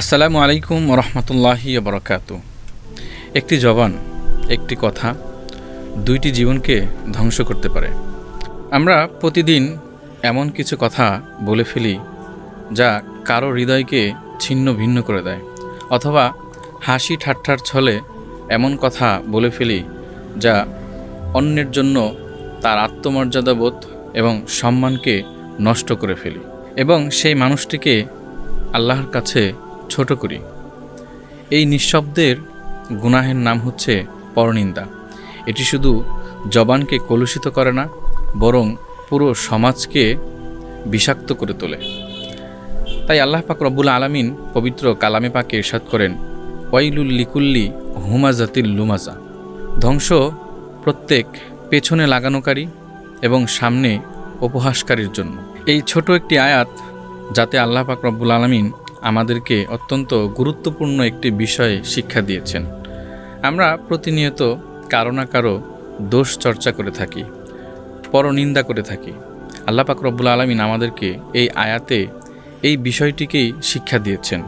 আসসালামু আলাইকুম রহমতুল্লাহি বরকাতু। একটি জবান, একটি কথা দুইটি জীবনকে ধ্বংস করতে পারে। আমরা প্রতিদিন এমন কিছু কথা বলে ফেলি যা কারো হৃদয়কে ছিন্ন ভিন্ন করে দেয়, অথবা হাসি ঠাট্টার ছলে এমন কথা বলে ফেলি যা অন্যের জন্য তার আত্মমর্যাদাবোধ এবং সম্মানকে নষ্ট করে ফেলি, এবং সেই মানুষটিকে আল্লাহর কাছে ছোট করি। এই নিঃশব্দের গুনাহের নাম হচ্ছে পরনিন্দা। এটি শুধু জবানকে কলুষিত করে না, বরং পুরো সমাজকে বিষাক্ত করে তোলে। তাই আল্লাহ পাক রব্বুল আলামিন পবিত্র কালামে পাকে ইরশাদ করেন, ওয়াইলুল লিকুল্লি হুমাজাতিল লুমাজা। ধ্বংস প্রত্যেক পেছনে লাগানোকারী এবং সামনে উপহাসকারীর জন্য। এই ছোট একটি আয়াত যাতে আল্লাহ পাক রব্বুল আলামিন আমাদেরকে অত্যন্ত গুরুত্বপূর্ণ একটি বিষয়ে শিক্ষা দিয়েছেন। আমরা প্রতিনিয়ত কারো না কারো দোষ চর্চা করে থাকি, পরনিন্দা করে থাকি। আল্লাহ পাক রব্বুল আলামিন আমাদেরকে এই আয়াতে এই বিষয়টিকেই শিক্ষা দিয়েছেন।